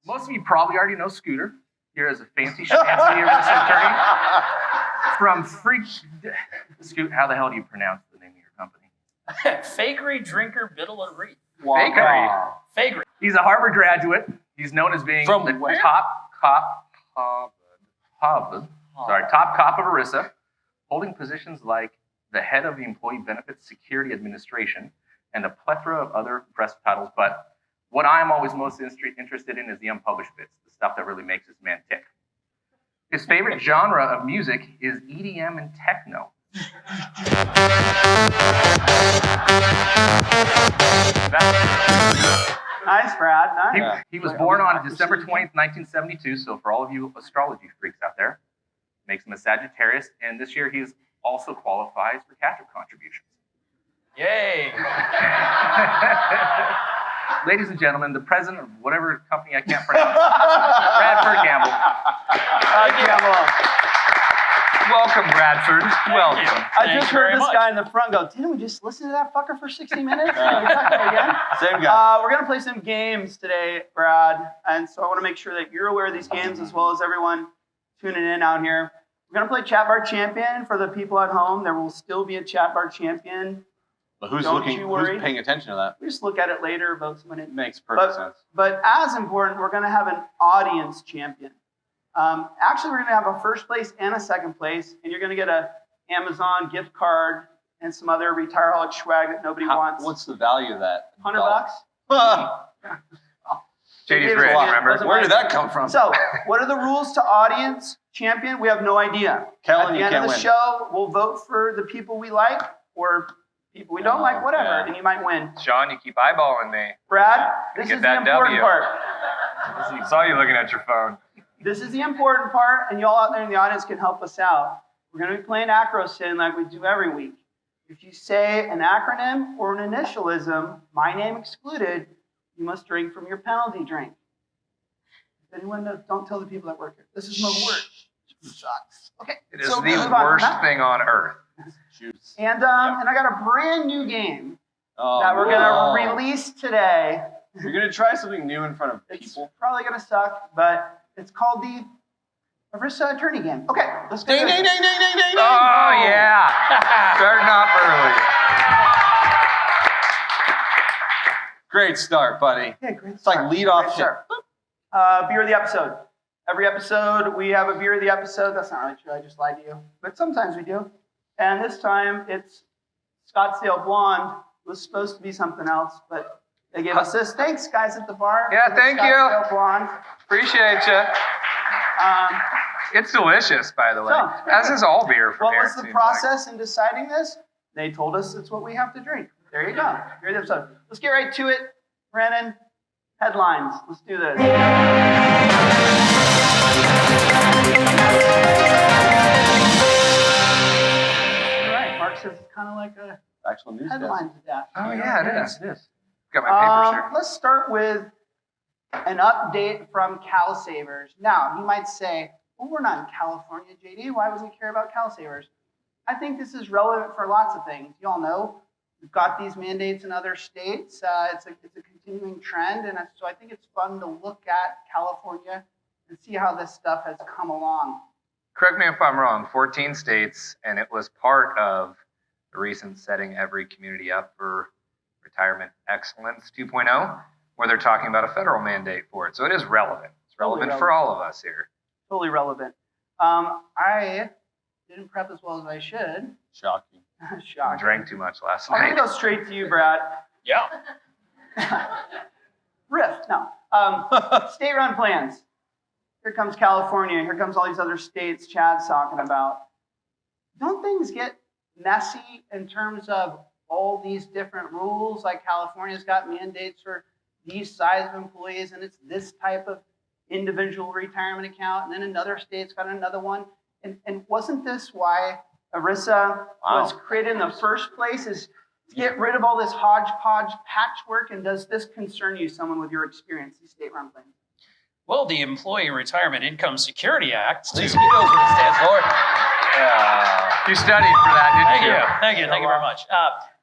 Most of you probably already know Scooter here as a fancy schmancy attorney from Scoot. How the hell do you pronounce the name of your company? Fakery Drinker Biddle and Reed. Fakery. He's a Harvard graduate. He's known as being From the where? top cop of ERISA, holding positions like the head of the Employee Benefits Security Administration and a plethora of other impressive titles. But what I'm always most interested in is the unpublished bits, the stuff that really makes this man tick. His favorite genre of music is EDM and techno. Nice, Brad. Nice. He was born on December 20th, 1972, so for all of you astrology freaks out there, makes him a Sagittarius, and this year he's also qualifies for catch-up contributions. Yay! Ladies and gentlemen, the president of whatever company I can't pronounce, Bradford Campbell. Campbell. Welcome, Bradford. Welcome. I just heard this guy in the front go, didn't we just listen to that fucker for 60 minutes? Are we talking again? Same guy. We're going to play some games today, Brad. And so I want to make sure that you're aware of these games as well as everyone tuning in out here. We're going to play Chat Bar Champion for the people at home. There will still be a Chat Bar Champion. But who's Don't you worry. Who's paying attention to that? We just look at it later about someone. Makes perfect sense. But as important, we're going to have an audience champion. Actually, we're going to have a first place and a second place, and you're going to get an Amazon gift card and some other Retireholics swag that nobody wants. What's the value of that? $100? JD's rich, remember? Where did that come from? So, what are the rules to audience champion? We have no idea. Kellen, At the you end can't of the win. show, we'll vote for the people we like or people we don't like, whatever, yeah. and you might win. Sean, you keep eyeballing me. Brad, this Get is that the important W. part. I saw you looking at your phone. This is the important part, and y'all out there in the audience can help us out. We're going to be playing AcroSyn like we do every week. If you say an acronym or an initialism, my name excluded, you must drink from your penalty drink. If anyone knows, don't tell the people that work here. This is my word. It sucks. Okay. It is so the move on from worst that. thing on earth. Juice. And I got a brand new game Oh, that we're going to release today. You're going to try something new in front of It's people? probably going to suck, but it's called the ERISA Attorney Game. Okay, let's go. Ding, ding, ding, ding, ding, ding, ding. Oh, yeah. Starting off early. Great start, buddy. Okay, great. It's like lead off shit. Beer of the episode. Every episode, we have a beer of the episode. That's not really true. I just lied to you. But sometimes we do. And this time, it's Scottsdale Blonde. It was supposed to be something else, but they gave us this. Thanks, guys at the bar. Yeah, for the thank you. Scottsdale Blonde. Appreciate you. It's delicious, by the way. So, As is all beer from What here. was it the seems process in deciding this? They told us it's what we have to drink. There you go. Beer of the episode. Let's get right to it. Brennan, headlines. Let's do this. All right, Mark says it's kind of like a Actual news. headline to that. Oh, yeah, it is. It is. Got my papers here. Let's start with an update from CalSavers. Now, you might say, well, we're not in California, JD. Why would we care about CalSavers? I think this is relevant for lots of things. You all know we've got these mandates in other states. It's a continuing trend, and so I think it's fun to look at California and see how this stuff has come along. Correct me if I'm wrong, 14 states, and it was part of the recent Setting Every Community Up for Retirement Excellence 2.0, where they're talking about a federal mandate for it. So it is relevant. It's relevant for all of us here. Totally relevant. I didn't prep as well as I should. Shocking. I Shocking. drank too much last I'm night. going to go straight to you, Brad. Yeah. Riff, no. State-run plans. Here comes California. Here comes all these other states Chad's talking about. Don't things get messy in terms of all these different rules? Like California's got mandates for these size of employees, and it's this type of individual retirement account, and then another state's got another one. And wasn't this why ERISA was created in the first place, is to get rid of all this hodgepodge patchwork? And does this concern you, someone with your experience, these state-run plans? Well, the Employee Retirement Income Security Act. At least he knows what it stands for. You studied for that, didn't Thank you? you. Thank you very much.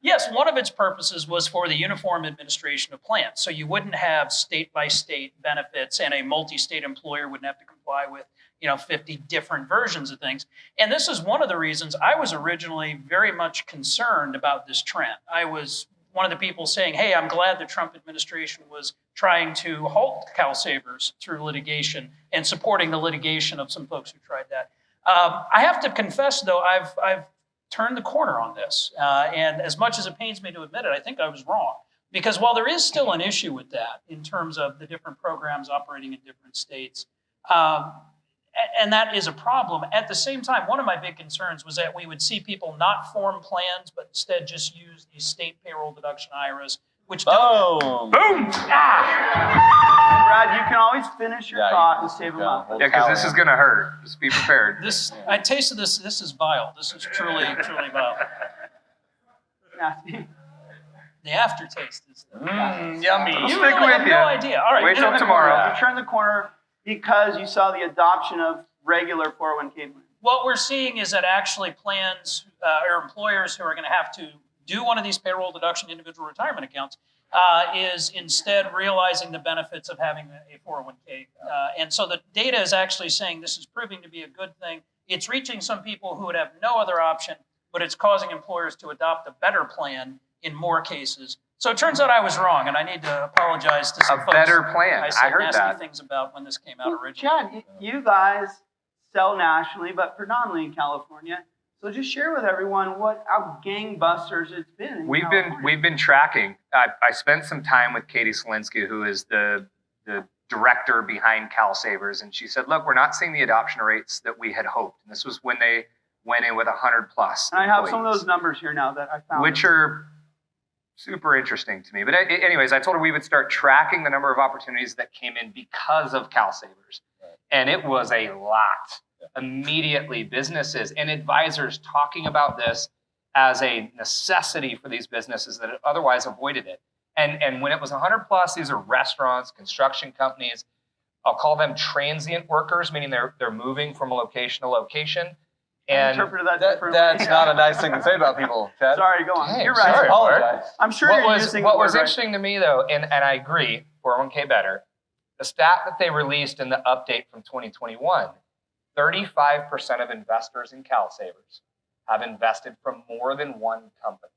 Yes, one of its purposes was for the uniform administration of plans. So you wouldn't have state-by-state benefits, and a multi-state employer wouldn't have to comply with 50 different versions of things. And this is one of the reasons I was originally very much concerned about this trend. I was one of the people saying, hey, I'm glad the Trump administration was trying to halt CalSavers through litigation and supporting the litigation of some folks who tried that. I have to confess, though, I've turned the corner on this. And as much as it pains me to admit it, I think I was wrong. Because while there is still an issue with that in terms of the different programs operating in different states, and that is a problem. At the same time, one of my big concerns was that we would see people not form plans, but instead just use these state payroll deduction IRAs, which don't. Boom. Boom! Brad, you can always finish your Yeah, thought you and can save keep them up. going. Yeah, because this is going to hurt. Just be prepared. I tasted this. This is vile. This is truly, truly vile. Nasty. The aftertaste is. Yummy. You I'll stick really have with no you. idea. All right. Wait till Turn the tomorrow. corner. You turn the corner because you saw the adoption of regular 401k plans. What we're seeing is that actually plans or employers who are going to have to do one of these payroll deduction individual retirement accounts is instead realizing the benefits of having a 401k. And so the data is actually saying this is proving to be a good thing. It's reaching some people who would have no other option, but it's causing employers to adopt a better plan in more cases. So it turns out I was wrong, and I need to apologize to some A folks better plan. I said I heard nasty that. things about when this came out Well, originally. Chad, you guys sell nationally, but predominantly in California. So just share with everyone how gangbusters it's been. In California. We've been tracking. I spent some time with Katie Selinsky, who is the director behind CalSavers, and she said, "Look, we're not seeing the adoption rates that we had hoped." And this was when they went in with 100 plus. And I have some of those numbers here now that I found. which are super interesting to me. But anyways, I told her we would start tracking the number of opportunities that came in because of CalSavers. And it was a lot. Immediately, businesses and advisors talking about this as a necessity for these businesses that otherwise avoided it. And when it was 100 plus, these are restaurants, construction companies. I'll call them transient workers, meaning they're moving from a location to location. I And interpreted that differently. That's not a nice thing to say about people, Chad. Sorry, go on. Hey, You're I right. sorry. apologize. I'm sure what you're was using what the word was right. interesting to me though, and I agree, 401k better. The stat that they released in the update from 2021, 35% of investors in CalSavers have invested from more than one company.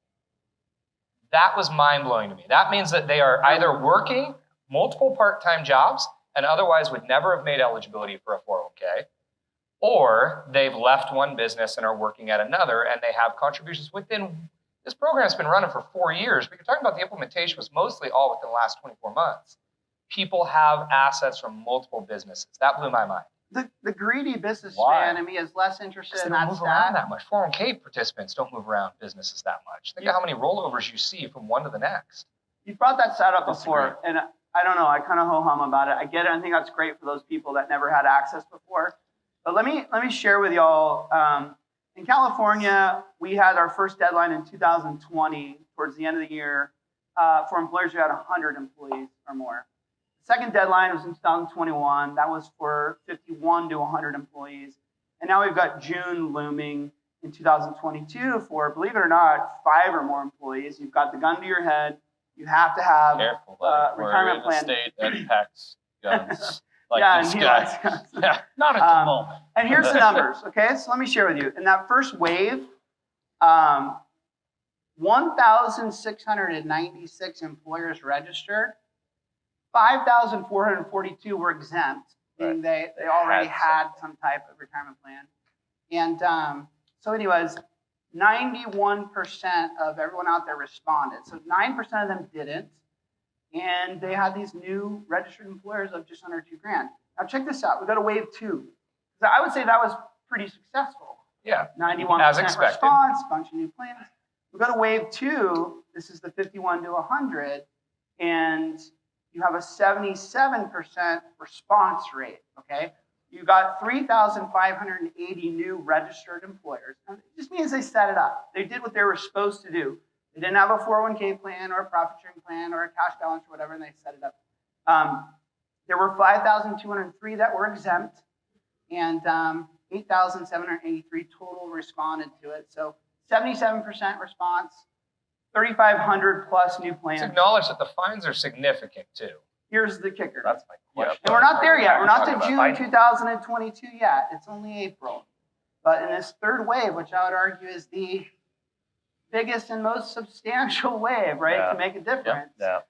That was mind-blowing to me. That means that they are either working multiple part-time jobs and otherwise would never have made eligibility for a 401k, or they've left one business and are working at another, and they have contributions within. This program's been running for 4 years, but you're talking about the implementation was mostly all within the last 24 months. People have assets from multiple businesses. That blew my mind. The greedy businessman Why? in me is less interested Because they in don't that move around stat. that much. 401k participants don't move around businesses that much. Think of how many rollovers you see from one to the next. You brought that stat up That's before, and I don't know. I kind of ho-hum about it. I get it. I think that's great for those people that never had access before. But let me share with y'all. In California, we had our first deadline in 2020, towards the end of the year, for employers who had 100 employees or more. The second deadline was in 2021. That was for 51 to 100 employees. And now we've got June looming in 2022 for, believe it or not, 5 or more employees. You've got the gun to your head. You have to have Careful, buddy. retirement We're in a plan. state that packs guns like Yeah, this and he guy. likes guns. Yeah. Not at the moment. And here's the numbers, okay? So let me share with you. In that first wave, 1,696 employers registered. 5,442 were exempt, meaning they already had some type of retirement plan. And so anyways, 91% of everyone out there responded. So 9% of them didn't. And they had these new registered employers of just under $2,000. Now check this out. We go to wave 2. So I would say that was pretty successful. Yeah, 91% as expected. response, bunch of new plans. We go to wave 2. This is the 51 to 100, and you have a 77% response rate. Okay, you got 3,580 new registered employers. And it just means they set it up. They did what they were supposed to do. They didn't have a 401k plan or a profit sharing plan or a cash balance or whatever, and they set it up. There were 5,203 that were exempt, and 8,783 total responded to it. So 77% response, 3,500 plus new Let's plans. acknowledge that the fines are significant too. Here's the kicker. That's my question. And we're not there yet. We're not Talking to about June finding- 2022 yet. It's only April. But in this third wave, which I would argue is the biggest and most substantial wave, right, Yeah. to make a difference, Yeah.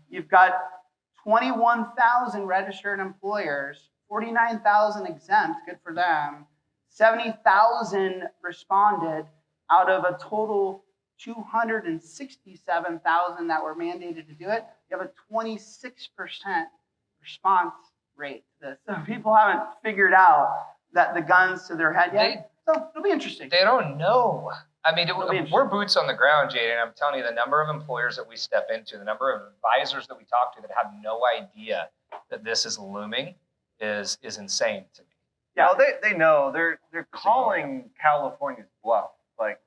you've got 21,000 registered employers, 49,000 exempt, good for them, 70,000 responded out of a total 267,000 that were mandated to do it. You have a 26% response rate to this. So people haven't figured out that the gun's to their head yet. So it'll be interesting. They don't know. I mean, It'll be interesting. we're boots on the ground, Jade, and I'm telling you, the number of employers that we step into, the number of advisors that we talk to that have no idea that this is looming is insane to me. Yeah, well, they know. They're calling California's bluff. Like,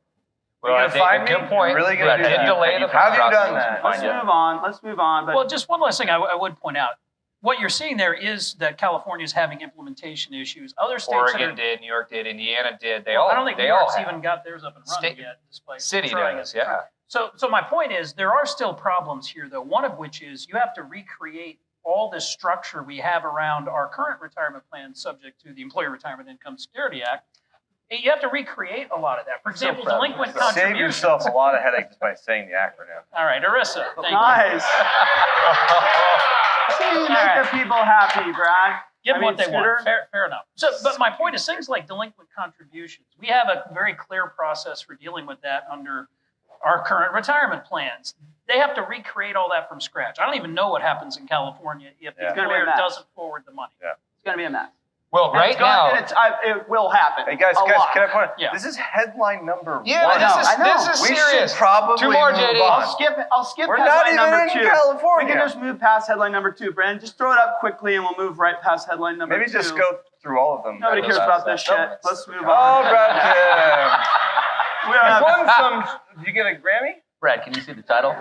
Well, you're I gonna think find a me? good point. You're really gonna But do did that? delay the Have you process done to that? find Let's out. move on. Let's move on. But Well, just one last thing I would point out. What you're seeing there is that California is having implementation issues. Other states Oregon that are, did, New York did, Indiana did. They well, all. I don't think they New all York's have. even got theirs up and running State- yet, despite City trying does, it. yeah. So my point is, there are still problems here, though. One of which is you have to recreate all this structure we have around our current retirement plan, subject to the Employee Retirement Income Security Act. You have to recreate a lot of that. For example, delinquent Save contributions. yourself a lot of headaches just by saying the acronym. All right, Arissa, thank you. nice. See, you make the people happy, Brad. Give I them mean, what they Scooter? want. Fair enough. So, but my point is things like delinquent contributions. We have a very clear process for dealing with that under our current retirement plans. They have to recreate all that from scratch. I don't even know what happens in California if the Yeah. It's gonna be a employer mess. doesn't forward the money. It's going to be a mess. Well, And right it's gonna- now. and it will happen. Hey guys, A lot. can I point? Yeah. This is headline number Yeah, one. this I know. is We serious. should probably Two more, move JD. on. I'll skip We're headline not even number in 2. California. We can just move past headline number 2, Brandon. Just throw it up quickly and we'll move right past headline number 2. Maybe just go through all of them. Nobody cares about this shit. Let's move Oh, on. Brad We don't Pitt. have, won some. Did you get a Grammy? Brad, can you see the title?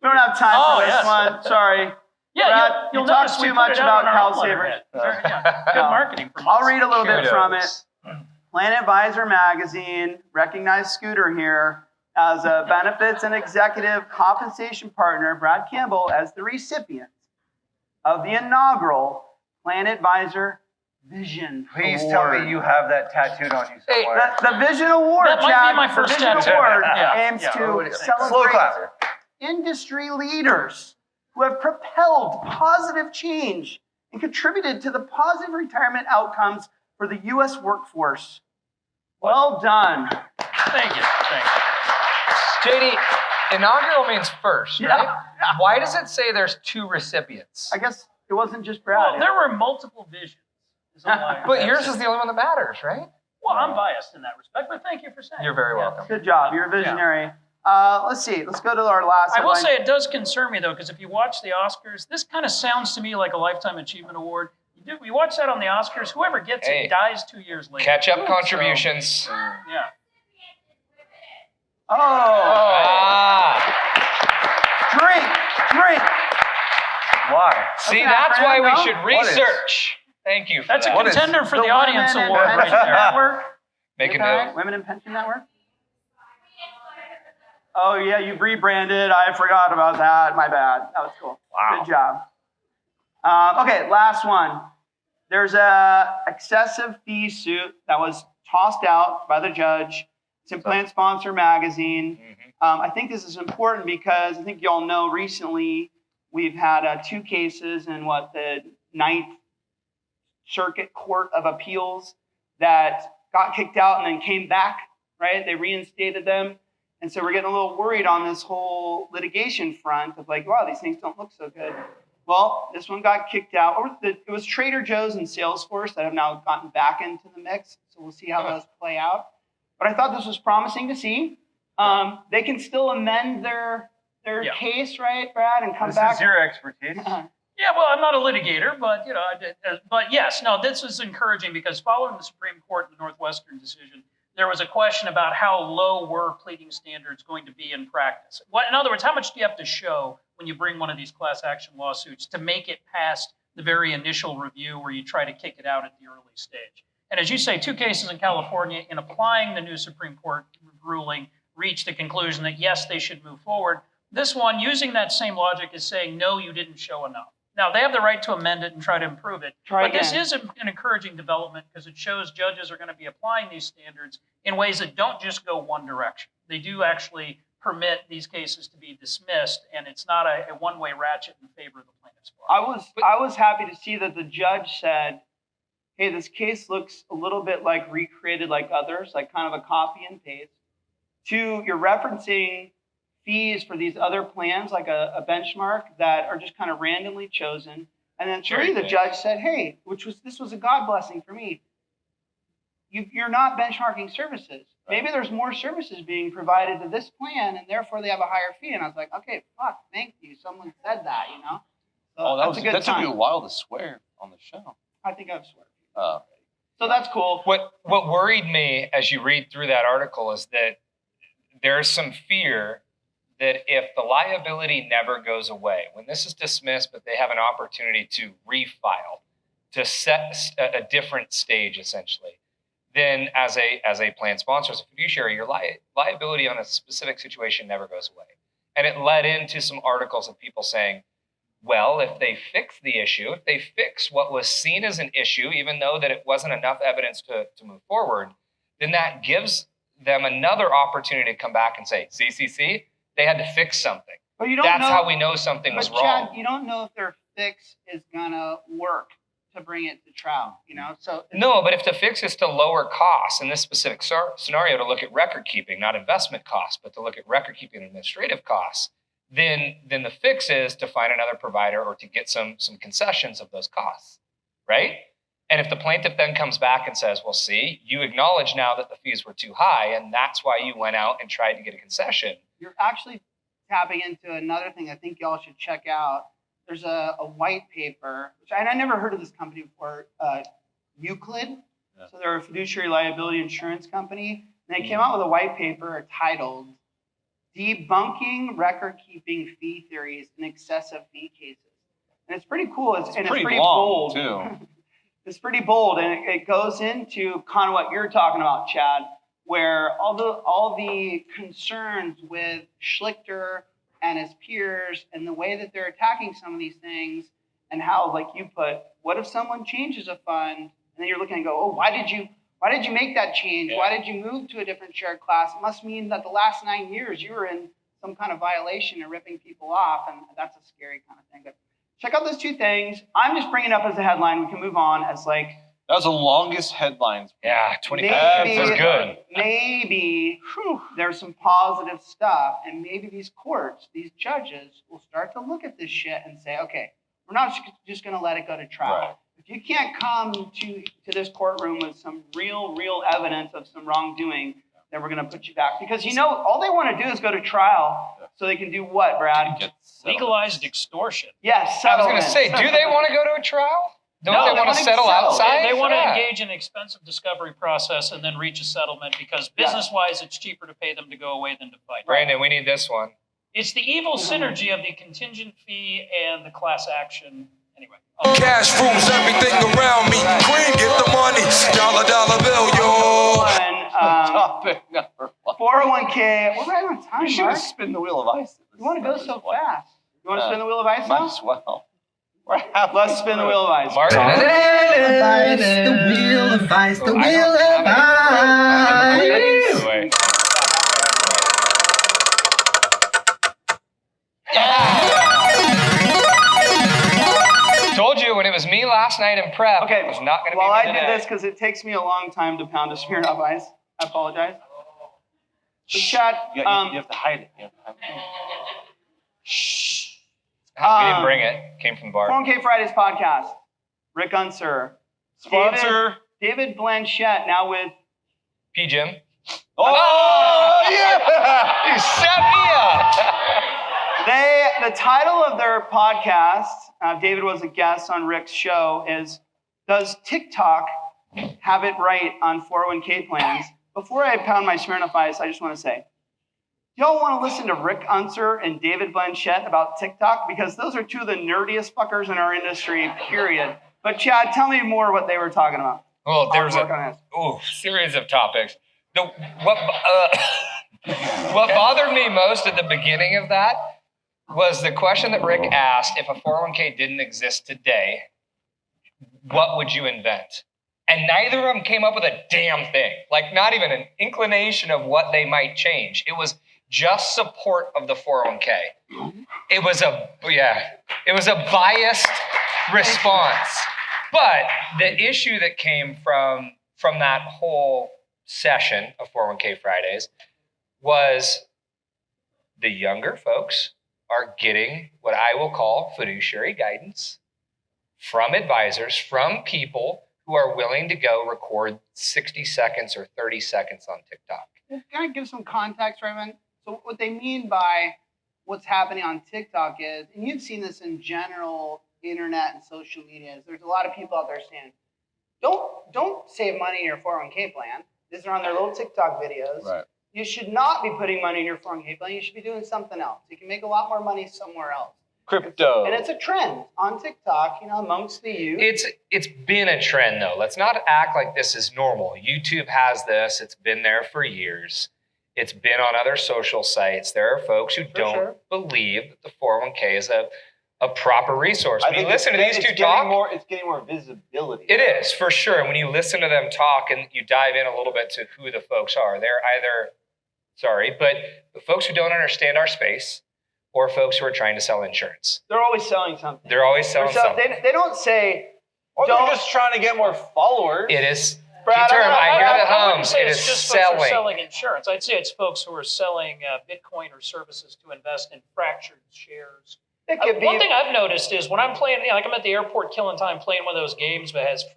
we don't have time Oh, for this yes. one. Sorry. Yeah, Brad, you'll you talk notice we too put much it out about on our own CalSavers. letterhead. Yeah, good marketing from I'll us. read a little bit from it. Kudos. Plan Advisor Magazine recognized Scooter here as a benefits and executive compensation partner, Brad Campbell, as the recipient of the inaugural Plan Advisor Vision Please Award. tell me you have that tattooed on you Hey, somewhere. The Vision Award, That might be Chad, my the first Vision tattoo. Award Yeah, aims yeah. to Slow celebrate clap. industry leaders who have propelled positive change and contributed to the positive retirement outcomes for the U.S. workforce. Well done. Thank you. JD, inaugural means first, Yeah. right? Why does it say there's 2 recipients? I guess it wasn't just Brad. Well, there were multiple visions. is all I- But yours is the only one that matters, right? Well, I'm biased in that respect, but thank you for saying. You're very Yeah. welcome. Good job. You're a visionary. Let's see. Let's go to our last I will headline. say it does concern me though, because if you watch the Oscars, this kind of sounds to me like a Lifetime Achievement Award. You watch that on the Oscars, whoever gets Hey. it dies 2 years later. Catch up So, contributions. yeah. Oh, Ah. drink. Why? See, Okay, that's why we Brandon, should what is- research. Thank you for That's a that. What is- contender for the audience Women award and right Pension there. Network. Make a Is that right? note. Women in Pension Network. Oh yeah, you rebranded. I forgot about that. My bad. That was cool. Wow. Good job. Okay, last one. There's a excessive fee suit that was tossed out by the judge. It's in Plan Sponsor Magazine. I think this is important because I think you all know recently we've had 2 cases in the Ninth Circuit Court of Appeals that got kicked out and then came back, right? They reinstated them. And so we're getting a little worried on this whole litigation front of like, wow, these things don't look so good. Well, this one got kicked out. It was Trader Joe's and Salesforce that have now gotten back into the mix. So we'll see how those play out. But I thought this was promising to see. They can still amend their Yeah. case, right, Brad, and come This back. is your expertise. Yeah, well, I'm not a litigator, but but yes, no, this is encouraging because following the Supreme Court in the Northwestern decision, there was a question about how low were pleading standards going to be in practice. In other words, how much do you have to show when you bring one of these class action lawsuits to make it past the very initial review where you try to kick it out at the early stage? And as you say, 2 cases in California in applying the new Supreme Court ruling reached a conclusion that yes, they should move forward. This one, using that same logic, is saying, no, you didn't show enough. Now, they have the right to amend it and try to improve it. But this is an encouraging development because it shows judges are going to be applying these standards in ways that don't just go one direction. They do actually permit these cases to be dismissed, and it's not a one-way ratchet in favor of the plaintiff's bar. I was happy to see that the judge said, hey, this case looks a little bit like recreated like others, like kind of a copy and paste. Two, you're referencing fees for these other plans, like a benchmark that are just kind of randomly chosen. And then three, the judge said, hey, this was a God blessing for me. You're not benchmarking services. Maybe there's more services being provided to this plan, and therefore they have a higher fee. And I was like, okay, fuck, thank you. Someone said that, you know? So that took you a while to swear on the show. I think I've sworn. So that's cool. What worried me as you read through that article is that there's some fear that if the liability never goes away, when this is dismissed, but they have an opportunity to refile, to set a different stage essentially, then as a plan sponsor, as a fiduciary, your liability on a specific situation never goes away. And it led into some articles of people saying, well, if they fix the issue, if they fix what was seen as an issue, even though that it wasn't enough evidence to move forward, then that gives them another opportunity to come back and say, see, they had to fix something. But you don't That's know, how we know something was wrong. Chad, you don't know if their fix is gonna work to bring it to trial, you know? So No, but if the fix is to lower costs in this specific scenario, to look at record keeping, not investment costs, but to look at record keeping and administrative costs, then the fix is to find another provider or to get some concessions of those costs, right? And if the plaintiff then comes back and says, well, see, you acknowledge now that the fees were too high, and that's why you went out and tried to get a concession. You're actually tapping into another thing I think y'all should check out. There's a white paper, and I never heard of this company before, Euclid. Yeah. So they're a fiduciary liability insurance company. And they came out with a white paper titled Debunking Record-Keeping Fee Theories in Excessive Fee Cases. And it's pretty cool. It's pretty long, bold. Too. It's pretty bold, and it goes into kind of what you're talking about, Chad, where all the concerns with Schlichter and his peers and the way that they're attacking some of these things, and how, like you put, what if someone changes a fund, and then you're looking and go, oh, why did you make that change? Yeah. Why did you move to a different shared class? It must mean that the last 9 years you were in some kind of violation and ripping people off, and that's a scary kind of thing. But check out those two things. I'm just bringing it up as a headline. We can move on as like. That was the longest headlines. Yeah, 25 minutes is good. Maybe there's some positive stuff, and maybe these courts, these judges will start to look at this shit and say, okay, we're not just going to let it go to trial. Right. If you can't come to this courtroom with some real evidence of some wrongdoing, then we're going to put you back. Because, you know, all they want to do is go to trial so they can do what, Brad? Legalized extortion. Yes, I was going to say, do they want to go to a trial? Don't they want to settle outside? They want to engage in an expensive discovery process and then reach a settlement because business-wise, it's cheaper to pay them to go away than to fight. Brandon, we need this one. It's the evil synergy of the contingent fee and the class action. Anyway. Cash rules everything around me. Queen, get the money. Dollar bill, yo. Topic number 1. 401k. We're right on time, You should Mark. spin the wheel of ice. You want to go so fast. You want to spin the wheel of ice Might now? as well. Let's spin the wheel of ice. Mark. The wheel of ice, the wheel of ice. Told you when it was me last night in prep, Okay, it was not going to be while me I today. do this, because it takes me a long time to pound a Smirnoff Ice, I apologize. So, Chad, You have to hide it. You have to hide it. Shh. We didn't bring it. Came from the bar. 401k Fridays podcast. Rick Unser. Sponsor. David Blanchette, now with P. Jim. Oh, yeah! You set me up. the title of their podcast, David was a guest on Rick's show, is Does TikTok Have It Right on 401k Plans? Before I pound my Smirnoff Ice, I just want to say, y'all want to listen to Rick Unser and David Blanchette about TikTok? Because those are two of the nerdiest fuckers in our industry, period. But Chad, tell me more what they were talking about. Well, there was I'll work on this. series of topics. What bothered me most at the beginning of that was the question that Rick asked, if a 401k didn't exist today, what would you invent? And neither of them came up with a damn thing. Like, not even an inclination of what they might change. It was just support of the 401k. It was a biased response. But the issue that came from that whole session of 401k Fridays was the younger folks are getting what I will call fiduciary guidance from advisors, from people who are willing to go record 60 seconds or 30 seconds on TikTok. Can I give some context, Raymond? So what they mean by what's happening on TikTok is, and you've seen this in general internet and social media, is there's a lot of people out there saying, don't save money in your 401k plan. These are on their little TikTok videos. Right. You should not be putting money in your 401k plan. You should be doing something else. You can make a lot more money somewhere else. Crypto. And it's a trend on TikTok, amongst the youth. It's been a trend, though. Let's not act like this is normal. YouTube has this. It's been there for years. It's been on other social sites. There are folks who don't believe that the 401k is a proper resource. When you listen to these two talk, it's getting more visibility. it is, for sure. When you listen to them talk and you dive in a little bit to who the folks are, they're either, but the folks who don't understand our space, or folks who are trying to sell insurance. They're always selling something. They're always selling something. They don't say, Or they're just trying to get more followers. It is, Brad, term, I hear the I wouldn't hums, say it it's is just folks who are selling. selling insurance. I'd say it's folks who are selling Bitcoin or services to invest in fractured shares. it could be. One thing I've noticed is when I'm playing, like I'm at the airport killing time playing one of those games that has a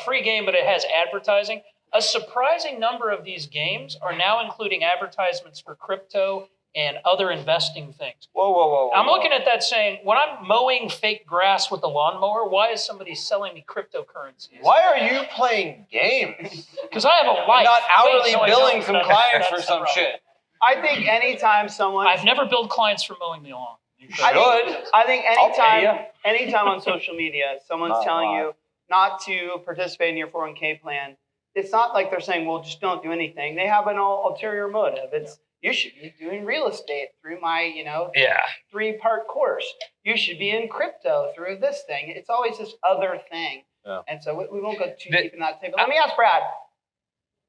free game, but it has advertising. A surprising number of these games are now including advertisements for crypto and other investing things. Whoa. I'm looking at that saying, when I'm mowing fake grass with the lawnmower, why is somebody selling me cryptocurrencies? Why are you playing games? Because I have a life. Not hourly Wait, no, I billing don't. some That's- clients that's for the some problem. shit. I think anytime someone, I've never billed clients for mowing the lawn. I think I'll pay anytime on social media, someone's Not a telling lot. you not to participate in your 401k plan, it's not like they're saying, well, just don't do anything. They have an ulterior motive. It's, you should be doing real estate through my, Yeah. 3-part course. You should be in crypto through this thing. It's always this other thing. Yeah. And so we won't go too deep in that table. Let me ask Brad.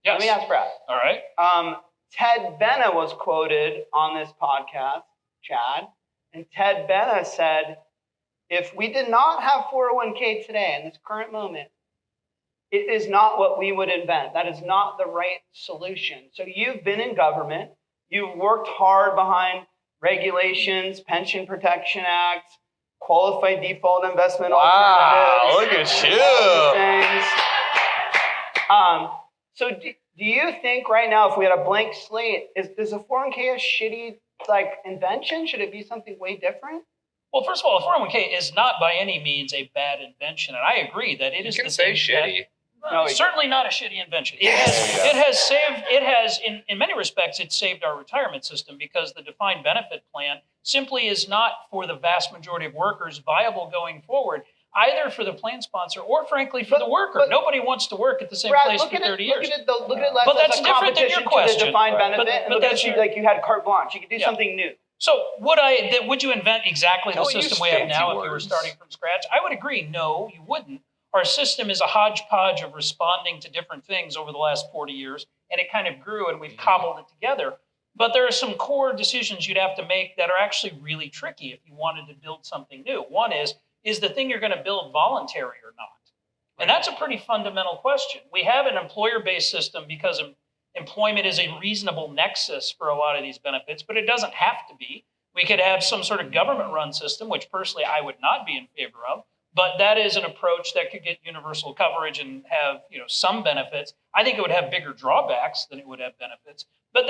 Yes. Let me ask Brad. All right. Ted Benna was quoted on this podcast, Chad, and Ted Benna said, if we did not have 401k today in this current moment, it is not what we would invent. That is not the right solution. So you've been in government. You've worked hard behind regulations, Pension Protection Act, Qualified Default Investment Alternatives. Look at Things. So do you think right now, if we had a blank slate, is a 401k a shitty invention? Should it be something way different? Well, first of all, a 401k is not by any means a bad invention, and I agree that it is. You can say shitty. Certainly not a shitty invention. Yes. It has in many respects, it saved our retirement system because the defined benefit plan simply is not for the vast majority of workers viable going forward, either for the plan sponsor or frankly for the worker. Nobody wants to work at the same Brad, place for 30 years. Look at it less But as that's a different than your competition to question. the defined Right. benefit, But and look that's at it like you had carte blanche. You could do something new. So would you invent exactly the Don't use system we have fancy now if you were words. starting from scratch? I would agree. No, you wouldn't. Our system is a hodgepodge of responding to different things over the last 40 years, and it kind of grew and we've cobbled it together. But there are some core decisions you'd have to make that are actually really tricky if you wanted to build something new. One is the thing you're going to build voluntary or not? And that's a pretty fundamental question. We have an employer-based system because employment is a reasonable nexus for a lot of these benefits, but it doesn't have to be. We could have some sort of government-run system, which personally I would not be in favor of, but that is an approach that could get universal coverage and have some benefits. I think it would have bigger drawbacks than it would have benefits. But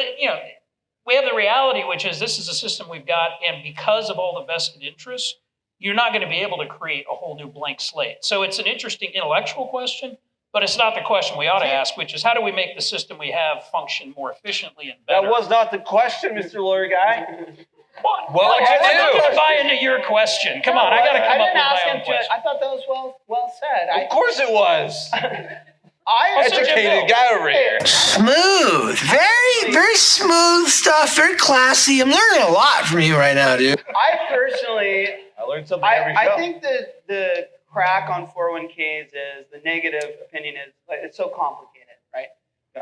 we have the reality, which is this is a system we've got, and because of all the vested interests, you're not going to be able to create a whole new blank slate. So it's an interesting intellectual question, but it's not the question we ought to ask, which is how do we make the system we have function more efficiently and better? That was not the question, Mr. Lawyer Guy. What would you I'm not do? going to buy into your question. Come on, I got to come up with my own question. I thought that was well said. Of course it was. Educated guy over here. Smooth. Very smooth stuff. Very classy. I'm learning a lot from you right now, dude. I personally, I learned something every show. I think that the crack on 401ks is, the negative opinion is, it's so complicated, right?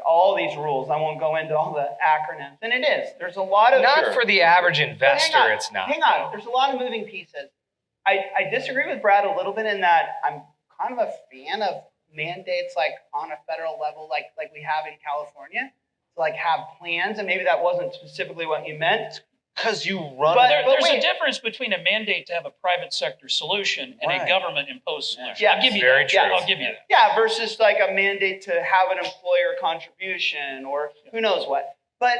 All these rules, I won't go into all the acronyms, and it is. There's a lot of... Not for the average investor, hang on, it's not. Hang on, there's a lot of moving pieces. I disagree with Brad a little bit in that I'm kind of a fan of mandates like on a federal level, like we have in California, to like have plans, and maybe that wasn't specifically what you meant. Because you run. But There's wait. a difference between a mandate to have a private sector solution and a Right. government imposed solution. Yeah. I'll give you Very that. true. I'll give you that. Yeah, versus like a mandate to have an employer contribution or who knows what. But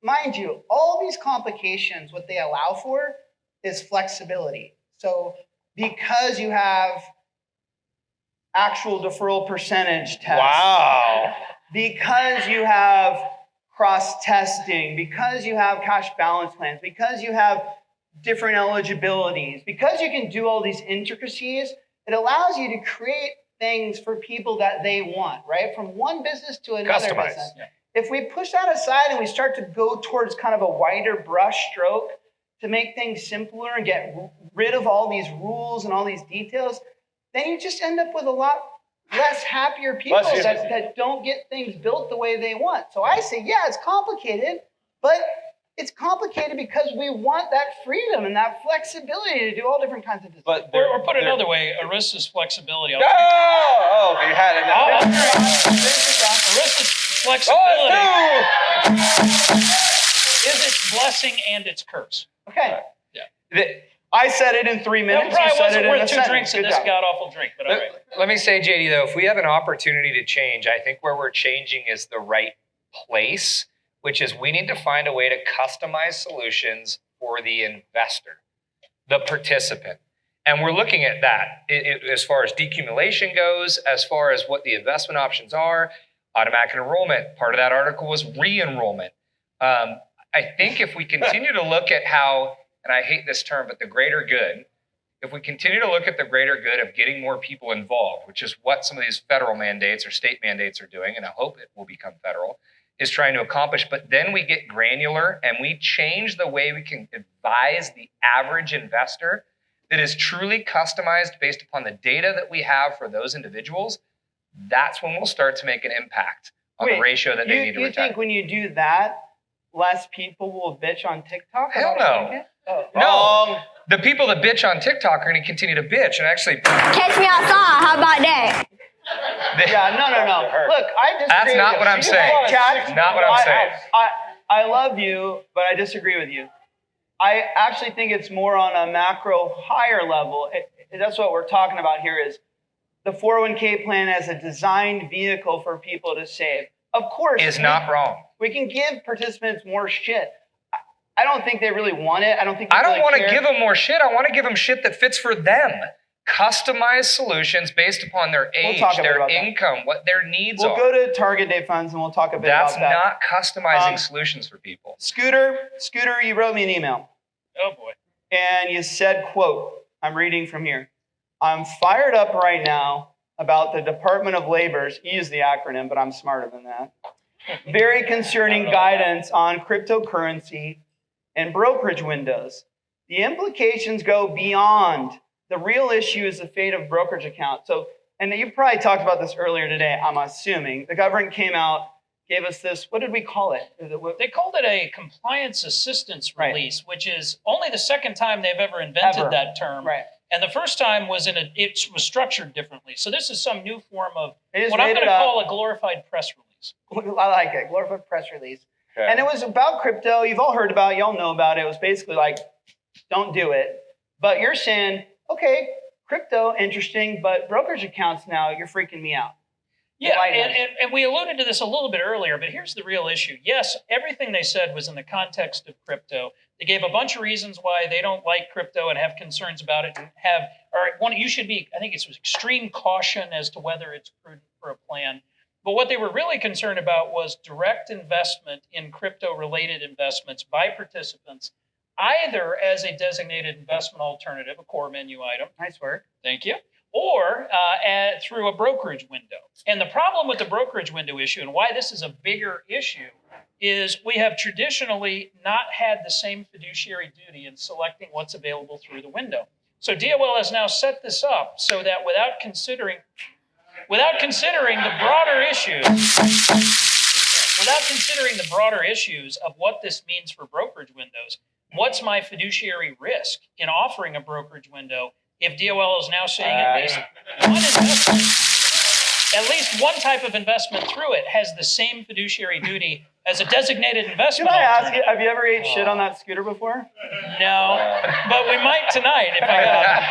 mind you, all these complications, what they allow for is flexibility. So because you have actual deferral percentage tests, Wow. because you have cross-testing, because you have cash balance plans, because you have different eligibilities, because you can do all these intricacies, it allows you to create things for people that they want, right? From one business to another Customize. business. Yeah. If we push that aside and we start to go towards kind of a wider brush stroke to make things simpler and get rid of all these rules and all these details, then you just end up with a lot less happier people Bless you. that don't get things built the way they want. So I say, yeah, it's complicated, but it's complicated because we want that freedom and that flexibility to do all different kinds of business. But Or put another way, ERISA's flexibility. Oh, you had it. I'll- now. ERISA's flexibility is its blessing and its curse. Okay. Yeah. I said it in 3 That minutes. You probably said it wasn't in a worth 2 sentence. drinks of Good this job. god-awful drink, but all right. Let me say, JD, though, if we have an opportunity to change, I think where we're changing is the right place, which is we need to find a way to customize solutions for the investor, the participant. And we're looking at that as far as decumulation goes, as far as what the investment options are, automatic enrollment. Part of that article was re-enrollment. I think if we continue to look at how, and I hate this term, but the greater good, if we continue to look at the greater good of getting more people involved, which is what some of these federal mandates or state mandates are doing, and I hope it will become federal, is trying to accomplish, but then we get granular and we change the way we can advise the average investor that is truly customized based upon the data that we have for those individuals, that's when we'll start to make an impact on the ratio that they need to You retire. think when you do that, less people will bitch on TikTok? Hell about no. it? Oh. No, the people that bitch on TikTok are going to continue to bitch and actually. Catch me outside. How about that? Yeah, no. Look, I disagree. That's with not you. what I'm saying. Jack, Not what I'm saying. I love you, but I disagree with you. I actually think it's more on a macro higher level. That's what we're talking about here is the 401k plan as a designed vehicle for people to save. Of course. Is not wrong. We can give participants more shit. I don't think they really want it. I don't think they I don't really want to care. give them more shit. I want to give them shit that fits for them. Customized solutions based upon their age, talk a bit their about that. income, what their needs We'll are. go to target date funds and we'll talk a bit That's about that. not customizing Um, solutions for people. Scooter, you wrote me an email. Oh, boy. And you said, quote, I'm reading from here. I'm fired up right now about the Department of Labor's, use the acronym, but I'm smarter than that, very concerning guidance on cryptocurrency and brokerage windows. The implications go beyond. The real issue is the fate of brokerage accounts. So, and you probably talked about this earlier today, I'm assuming. The government came out, gave us this, what did we call it? They called it a compliance assistance Right. release, which is only the second time they've ever invented Ever. that term. Right. And the first time was it was structured differently. So this is some new form of They just what I'm made going it to up. call a glorified press release. I like it, glorified press release. Okay. And it was about crypto. You've all heard about it. Y'all know about it. It was basically like, don't do it. But you're saying, okay, crypto, interesting, but brokerage accounts now, you're freaking me out. Yeah, Enlighten us. and we alluded to this a little bit earlier, but here's the real issue. Yes, everything they said was in the context of crypto. They gave a bunch of reasons why they don't like crypto and have concerns about it, and you should be, I think it was extreme caution as to whether it's prudent for a plan. But what they were really concerned about was direct investment in crypto-related investments by participants, either as a designated investment alternative, a core menu item. Nice work. Thank you. or through a brokerage window. And the problem with the brokerage window issue and why this is a bigger issue is we have traditionally not had the same fiduciary duty in selecting what's available through the window. So DOL has now set this up so that without considering the broader issues of what this means for brokerage windows, what's my fiduciary risk in offering a brokerage window if DOL is now saying at least one type of investment through it has the same fiduciary duty as a designated investment Can I ask alternative. you, have you ever ate shit on that scooter before? No, but we might tonight if I got.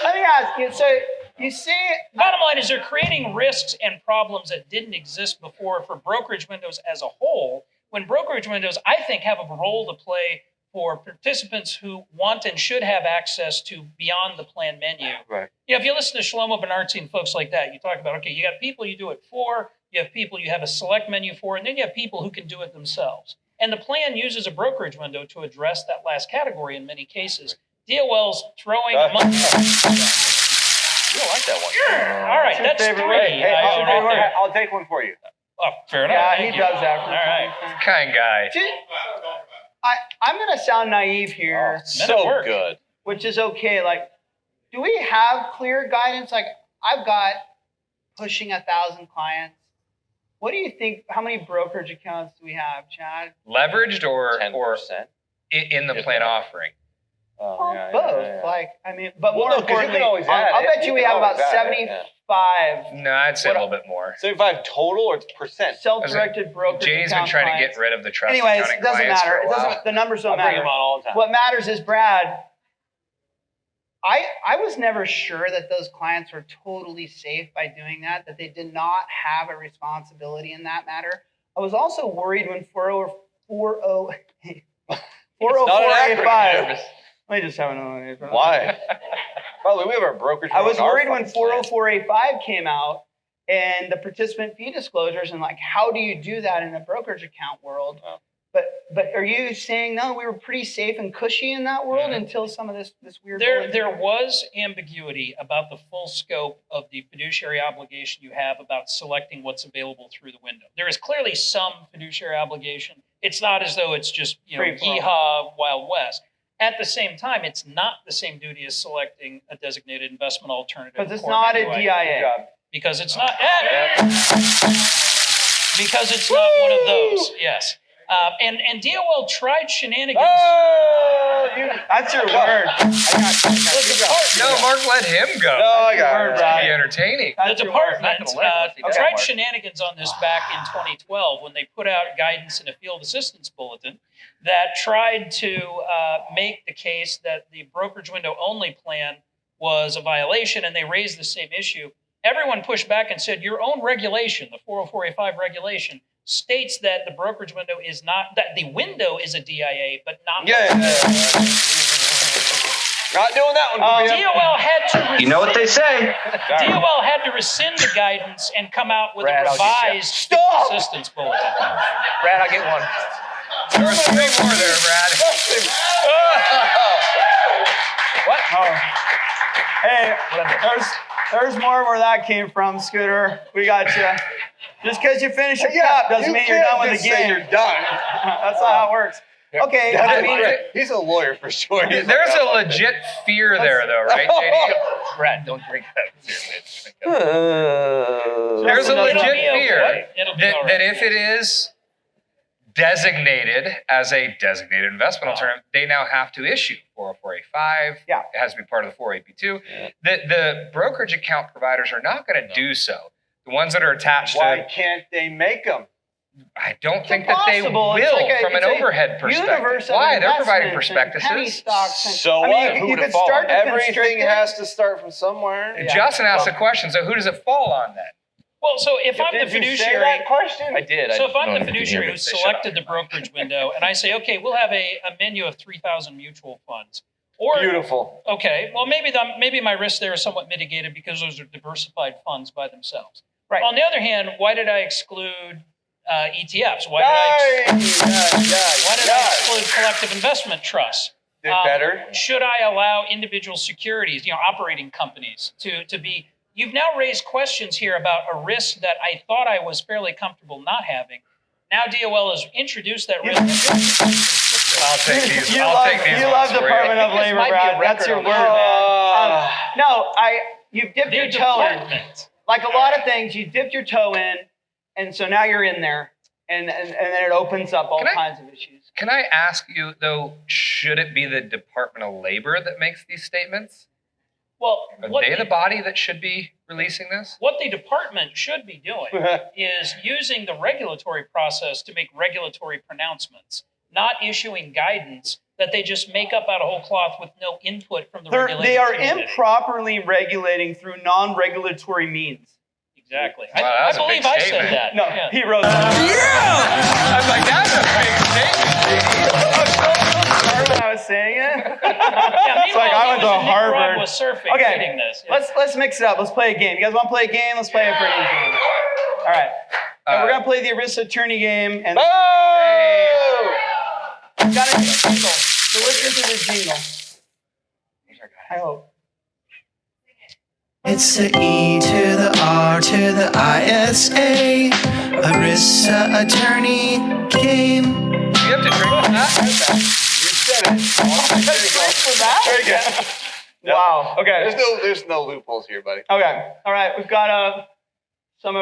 Let me ask you, so you see, Bottom line is they're creating risks and problems that didn't exist before for brokerage windows as a whole, when brokerage windows, I think, have a role to play for participants who want and should have access to beyond the plan menu. Right. If you listen to Shlomo Bernardzi and folks like that, you talk about, okay, you got people you do it for, you have people you have a select menu for, and then you have people who can do it themselves. And the plan uses a brokerage window to address that last category in many cases. DOL's throwing money. You don't like that one. All right, that's Favorite 3. way. Hey, Right I'll take one for you. Oh, fair enough. yeah, Thank he you. does that. All right. Kind guy. I'm going to sound naive here, So good. which is okay. Like, do we have clear guidance? Like, I've got pushing 1,000 clients. What do you think? How many brokerage accounts do we have, Chad? Leveraged or 10%. in the plan offering? Oh, yeah, Both. yeah, yeah. Like, I mean, but Well, more no, 'cause you can importantly, always add I'll it. bet you we can have about always add it, 75 No, I'd say a little bit more. 75 total or percent? self-directed brokerage JD's been account trying to clients. get rid of the trust Anyways, accounting it doesn't clients matter. for a It doesn't. while. The numbers don't I bring matter. them on all the time. What matters is, Brad, I was never sure that those clients were totally safe by doing that they did not have a responsibility in that matter. I was also worried when 40485. Let me just have another one. Why? By the way, we have our brokerage. I was on our worried when fucking plan. 40485 came out and the participant fee disclosures and like, how do you do that in a brokerage account world? Oh. But are you saying, no, we were pretty safe and cushy in that world until some of this weird... There was ambiguity about the full scope of the fiduciary obligation you have about selecting what's available through the window. There is clearly some fiduciary obligation. It's not as though it's just, Free for all. yeehaw, Wild West. At the same time, it's not the same duty as selecting a designated investment alternative. Because it's or not a menu item. DIA. Because it's not... Because it's not one of those, yes. And DOL tried shenanigans. Oh, That's your word. No, Mark let him go. No, I got Word, it. Brad. Be entertaining. The That's your word. department Not gonna learn unless he does tried work. shenanigans on this back in 2012 when they put out guidance in a field assistance bulletin that tried to make the case that the brokerage window only plan was a violation, and they raised the same issue. Everyone pushed back and said, your own regulation, the 40485 regulation, states that the brokerage window is not, that the window is a DIA, but not. Yeah. Not doing that one. for you. DOL had to rescind, You know what they say. DOL had to rescind the guidance and come out with Brad, a I'll get you. revised Stop! assistance bulletin. Brad, I'll get one. There was 3 more there, Brad. What? Hey, there's more where that came from, Scooter. We got you. Just because you finish your cup doesn't mean you're done with the just say game. you're done. That's not how it works. Okay, I mean, He's a lawyer for sure. He's There's like, a legit fear there, though, right, JD? Brad, don't drink that. Seriously. There's a It'll legit be okay. fear It'll be all right. that if it is designated as a designated investment alternative, they now have to issue 40485. Yeah. It has to be part of the 482. The brokerage account providers are not going to do so. The ones that are attached Why to, can't they make them? I don't It's think that they will impossible. It's like from an it's a overhead perspective. universe of Why? They're providing investments and penny prospectuses. stocks and- So I mean, what? you Who could would've thought? start to Everything constrict it. has to start from somewhere. Yeah. Justin asked a question, so who does it fall on then? Well, so if I'm the Did you say fiduciary, that question? I did. so if I'm the don't know if you can hear fiduciary me. who Say shut selected up. the brokerage window, and I say, okay, we'll have a menu of 3,000 mutual funds. Or Beautiful. okay, well maybe my risk there is somewhat mitigated because those are diversified funds by themselves. Right. On the other hand, why did I exclude ETFs? Why did I exclude collective investment trusts? Did better. Should I allow individual securities, operating companies to be? You've now raised questions here about a risk that I thought I was fairly comfortable not having. Now DOL has introduced that risk. I'll take these. You ones love for you. Department of Labor, Brad. That's your word, man. No, you've dipped your toe in. Like a lot of things, you dipped your toe in, and so now you're in there, and then it opens up all kinds of issues. Can I ask you, though, should it be the Department of Labor that makes these statements? Well, Are they the body that should be releasing this? What the department should be doing is using the regulatory process to make regulatory pronouncements, not issuing guidance that they just make up out of whole cloth with no input from the regulator. They are improperly regulating through non-regulatory means. Exactly. Wow, I that's a believe big I statement. said that. No, Yeah. he wrote that. I was like, that's a big statement. When I was saying it. Yeah, It's like I went to Harvard. Was surfing Okay, reading this. Yeah. let's mix it up. Let's play a game. You guys want to play a game? Let's play a freaking game. All right. And we're gonna play the ERISA attorney game. And got a jingle. So listen to the jingle. I hope. It's the E to the R to the ISA, ERISA attorney game. You have to drink from that? You said it. Very good. Wow. Okay. There's no loopholes here, buddy. Okay. All right. We've got some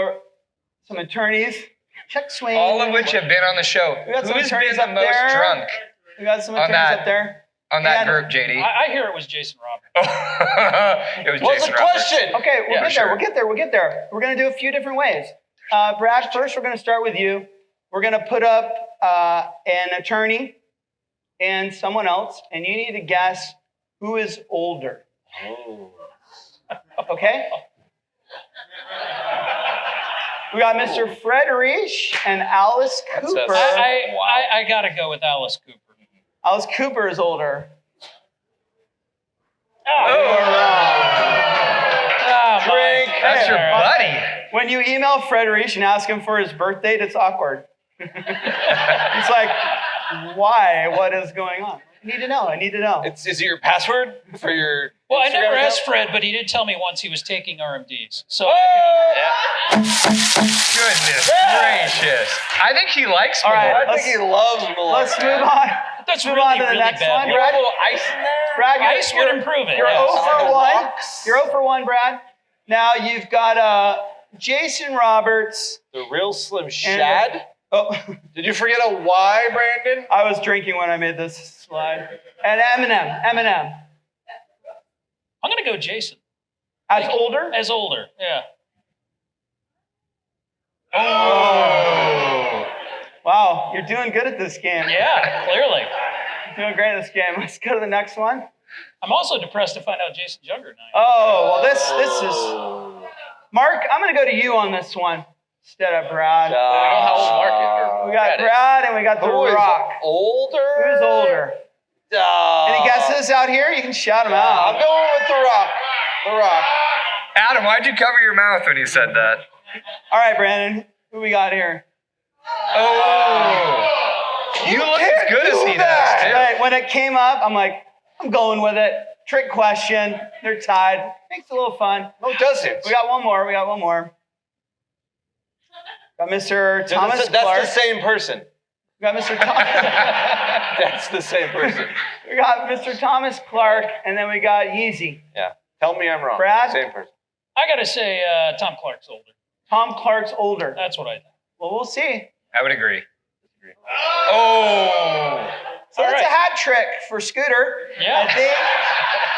attorneys. Check swing. All of which have been on the show. We got some Who's attorneys been the up most there. drunk We got some on attorneys that- up there. on that And- group, JD? I hear it was Jason Roberts. It was What's Jason the Roberts. question? Okay, we'll Yeah, get sure. there. We'll get there. We're going to do a few different ways. Brad, first we're going to start with you. We're going to put up an attorney and someone else, and you need to guess who is older. Okay? We got Mr. Frederish and Alice Cooper. I got to go with Alice Cooper. Alice Cooper is older. Drink. That's your buddy. When you email Frederish and ask him for his birth date, it's awkward. It's like, why? What is going on? I need to know. Is it your password for your? Well, I Instagram never account? asked Fred, but he did tell me once he was taking RMDs. So Goodness gracious. I think he likes me. All right, I think he loves Malone. Let's move on. that's Move really, on to the really next bad. one. You want a little ice in there? Brad, Ice would improve it. You're yes. 0 for 1. Rocks. You're 0 for 1, Brad. Now you've got Jason Roberts. The real Slim Shad. Oh, Did you forget a Y, Brandon? I was drinking when I made this slide. And Eminem. I'm going to go Jason. As older? As older, yeah. Oh. Wow, you're doing good at this game. Yeah, clearly. You're doing great at this game. Let's go to the next one. I'm also depressed to find out Jason's younger than I am. Oh, well, this is... Mark, I'm going to go to you on this one instead of Brad. How old Mark is? We got Brad and we got The Rock. Older? Who's older? Any guesses out here? You can shout them I'm out. going with The Rock. The Rock. Adam, why'd you cover your mouth when you said that? All right, Brandon. Who we got here? Oh. You look as good as he does, too. Right, when it came up, I'm like, I'm going with it. Trick question. They're tied. Makes it a little fun. No, it doesn't. We got one more. Got Mr. Thomas That's Clark. the same person. We got Mr. Thomas. That's the same person. We got Mr. Thomas Clark, and then we got Yeezy. Yeah. Tell me I'm wrong. Brad? Same person. I got to say Tom Clark's older. Tom Clark's older. That's what I think. Well, we'll see. I would agree. Oh. So All that's right. a hat trick for Scooter. Yeah. I think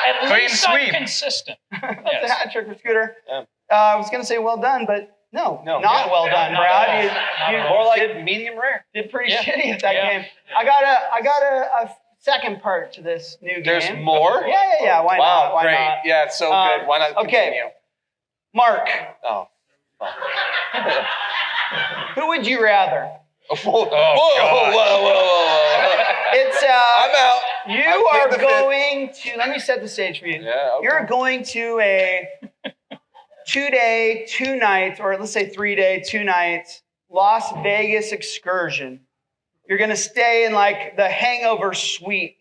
At Clean least sweep. I'm consistent. that's Yes. a hat trick for Scooter. Yeah. I was going to say well done, but not well done, not Brad. at all. You Not at all. More like did, medium rare. did pretty Yeah. shitty at that Yeah. game. I got a second part to this new game. There's more? Yeah. Why Wow, not? Why great. not? Yeah, it's so Um, good. Why not okay. continue? Mark, Oh. who would you rather? Whoa, gosh. whoa. It's I'm out. you I plead are the fifth. going to. Let me set the stage for you. Yeah, okay. You're going to a 2-day, 2 nights, or let's say 3-day, 2 nights Las Vegas excursion. You're going to stay in like the Hangover suite,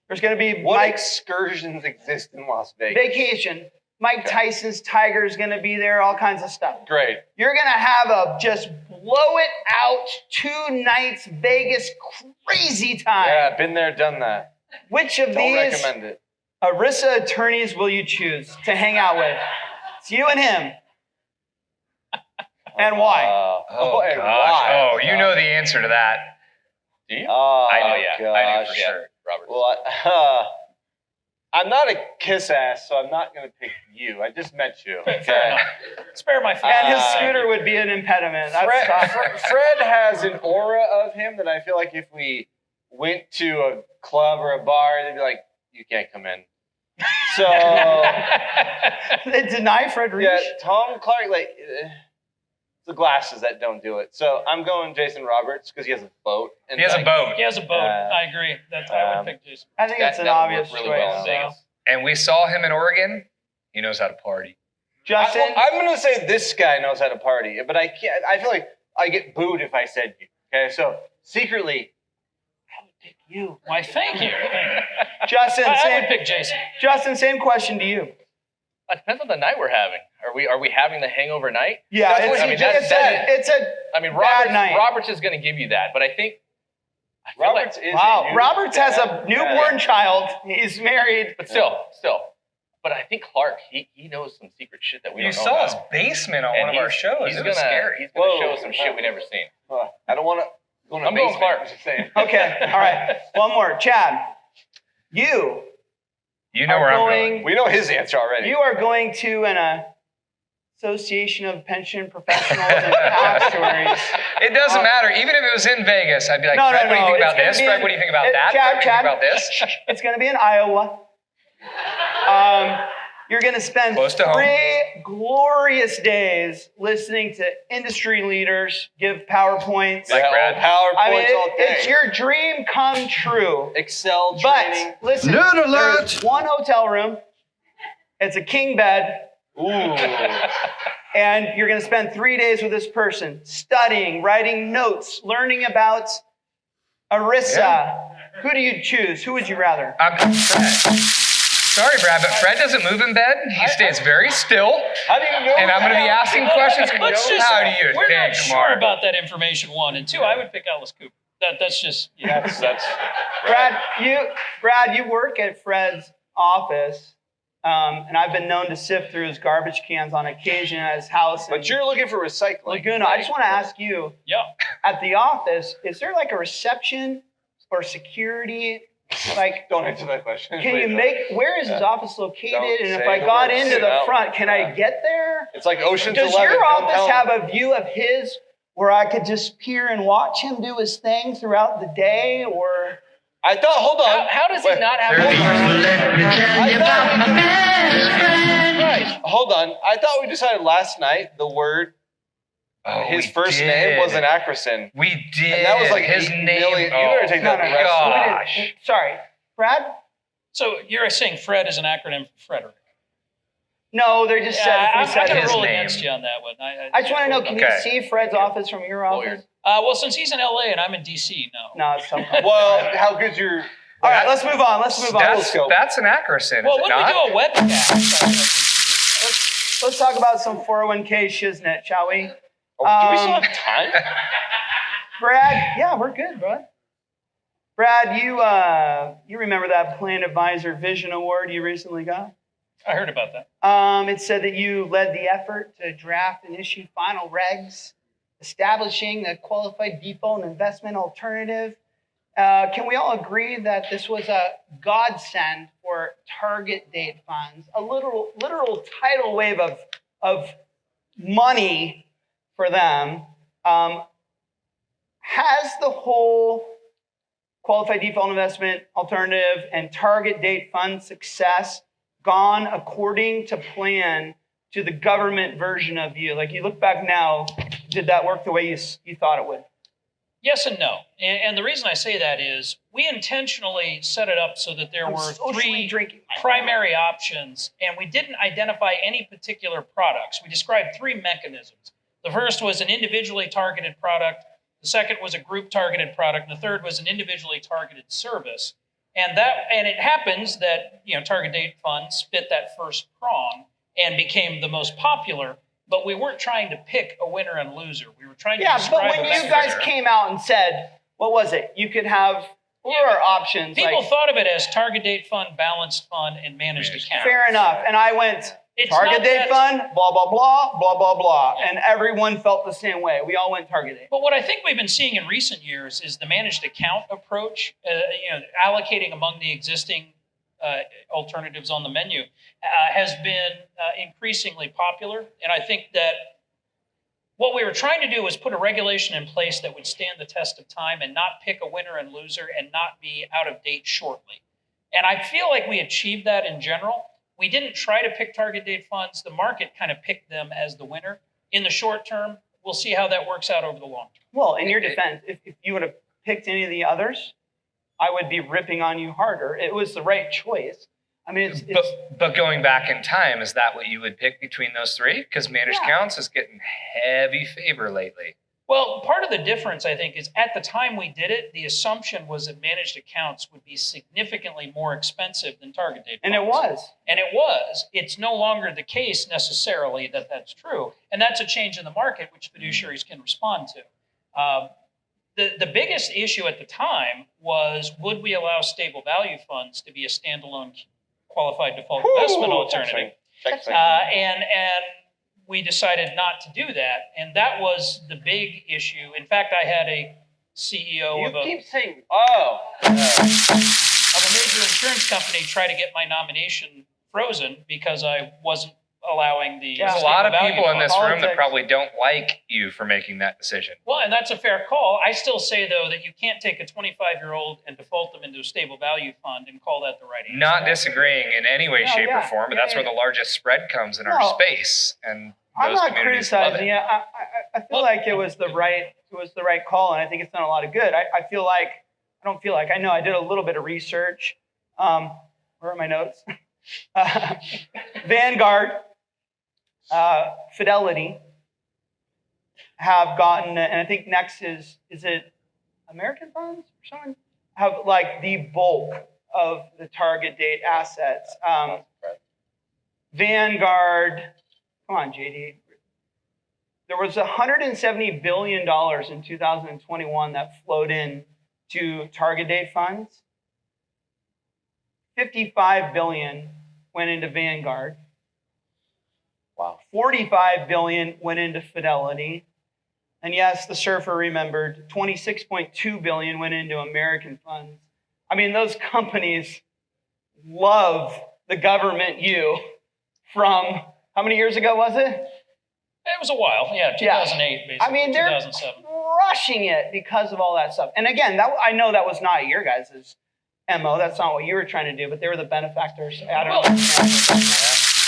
There's going to be What Mike excursions exist in Las Vegas? vacation. Mike Tyson's Tiger is going to be there, all kinds of stuff. Great. You're going to have a just blow it out 2 nights Vegas crazy time. Yeah, been there, done that. Which of Don't these recommend it. ERISA attorneys will you choose to hang out with? It's you and him. And why? Oh, and gosh. why? Oh, you know the answer to that. Do you? Oh, I know, yeah. I do for gosh. sure, Robert. Well, I'm not a kiss ass, so I'm not going to pick you. I just met you. Fair Okay. enough. Spare my And feelings. his scooter would be an impediment. That's tough. Fred has an aura of him that I feel like if we went to a club or a bar, they'd be like, you can't come in. So, They deny Fred Reach. yeah, Tom Clark, like, the glasses that don't do it. So I'm going Jason Roberts because he has a boat. And He has a boat. He has a boat. I agree. I would pick Jason. I think it's an That would obvious work really well in choice. Vegas. And we saw him in Oregon. He knows how to party. Justin, I'm going to say this guy knows how to party, but I can't. I feel like I get booed if I said you. Okay, so secretly, I would pick you. Why, thank you. Justin, I would pick Jason. Justin, same question to you. It depends on the night we're having. Are we having the hangover night? Yeah, That's what- I mean, it's a I mean, Bad night. Roberts is going to give you that, but I think feel Roberts like, is wow. a new Roberts has a dad. newborn child. He's married. but still. But I think Clark, he knows some secret shit that we You don't know saw his about. basement on And one of our he's- shows. He's It gonna was scary. he's gonna Whoa. show some shit we never seen. I don't want to go in a I'm going basement, Clark. I'm just saying. Okay, all right. One more. Chad, you You know are where I'm going. going. We know his answer already. You are going to an Association of Pension Professionals and Actuaries. It doesn't matter. Even if it was in Vegas, I'd be like, No, Fred, no, what do you no. think It's about gonna this? be Fred, in- what do you think about it- that? Chad, Fred, what do you think Chad. about this? It's going to be in Iowa. You're going to spend Close to home. 3 glorious days listening to industry leaders give PowerPoints. Like Brad. PowerPoints I mean, all day. it's your dream come true. Excel But training. listen, Nerd alert. there's one hotel room. It's a king bed. Ooh. And you're going to spend 3 days with this person, studying, writing notes, learning about ERISA. Yeah. Who do you choose? Who would you rather? Fred. Sorry, Brad, but Fred doesn't move in bed. He stays very still. How do you know? And I'm going to be asking questions. Let's just, How do you we're not think, sure Mark? about that information, 1. And 2, I would pick Alice Cooper. That's just, yeah. That's Brad, you work at Fred's office, and I've been known to sift through his garbage cans on occasion at his house. in But you're looking for recycling. Laguna. I just want to ask you, Yeah. at the office, is there like a reception or security? Like, Don't answer that question. can you Please. where is his office located? Don't And if say I the got word. into Sit the out. front, can I get there? It's like Ocean's Does 11. your Don't office tell have him. a view of his where I could just peer and watch him do his thing throughout the day? Or I thought. Hold on. How does he Wait. not have? Right. Hold on. I thought we decided last night the word, Oh, his we first did. name was an acronym. We did. And that was like his 8 name. million. You Oh, better take that No, the no, rest of we it. didn't- gosh. Sorry, Brad? So you're saying Fred is an acronym for Frederick. No, they just said I'm we said going his to rule name. against you on that one. I just want to know, can Okay. you see Fred's office from your office? Well, since he's in LA and I'm in DC, no. No, it's something. Well, how good's your? All right, let's move on. Let's move on. That's an accuracy, Well, is it when not? we do a webcast, Let's talk about some 401k shiznit, shall we? Oh, do we still have time? Brad, yeah, we're good, bud. Brad, you remember that Plan Advisor Vision Award you recently got? I heard about that. It said that you led the effort to draft and issue final regs, establishing the qualified default investment alternative. Can we all agree that this was a godsend for target date funds, a literal tidal wave of money for them? Has the whole qualified default investment alternative and target date fund success gone according to plan to the government version of you? Like, you look back now, did that work the way you thought it would? Yes and no. And the reason I say that is we intentionally set it up so that there I'm were socially 3 drinking. primary options, and we didn't identify any particular products. We described 3 mechanisms. The first was an individually targeted product. The second was a group targeted product. And the third was an individually targeted service. And it happens that, target date funds fit that first prong and became the most popular, but we weren't trying to pick a winner and loser. We were trying to describe but when you guys came out and said, what was it? You could have four options. People thought of it as target date fund, balanced fund, and managed account. Fair enough. And I went, target date fund, blah, blah, blah, blah, blah, blah. Yeah. And everyone felt the same way. We all went target date. But what I think we've been seeing in recent years is the managed account approach, allocating among the existing alternatives on the menu has been increasingly popular. And I think that what we were trying to do was put a regulation in place that would stand the test of time and not pick a winner and loser and not be out of date shortly. And I feel like we achieved that in general. We didn't try to pick target date funds. The market kind of picked them as the winner. In the short term, we'll see how that works out over the long term. Well, in your defense, if you would have picked any of the others, I would be ripping on you harder. It was the right choice. I mean, but going back in time, is that what you would pick between those three? Because managed accounts is getting heavy favor lately. Well, part of the difference, I think, is at the time we did it, the assumption was that managed accounts would be significantly more expensive than target date funds. And it was. And it was. It's no longer the case necessarily that that's true. And that's a change in the market, which fiduciaries can respond to. The biggest issue at the time was, would we allow stable value funds to be a standalone qualified default investment alternative? And we decided not to do that. And that was the big issue. In fact, I had a CEO of a major insurance company try to get my nomination frozen because I wasn't allowing the There's a lot of people in this room that probably don't like you for making that decision. Well, and that's a fair call. I still say, though, that you can't take a 25-year-old and default them into a stable value fund and call that the right answer. Not disagreeing in any way, shape, or form, but that's where the largest spread comes in our space. And I'm not criticizing you. I feel like it was the right call, and I think it's done a lot of good. I know I did a little bit of research. Where are my notes? Vanguard, Fidelity have gotten, and I think next is it American Funds or someone, have like the bulk of the target date assets. Vanguard, come on, JD. There was $170 billion in 2021 that flowed in to target date funds. 55 billion went into Vanguard. Wow. 45 billion went into Fidelity. And yes, the surfer remembered 26.2 billion went into American funds. I mean, those companies love the government from how many years ago was it? It was a while, 2008, basically. I mean, they're 2007. Crushing it because of all that stuff. And again, I know that was not your guys' MO. That's not what you were trying to do, but they were the benefactors. I don't know.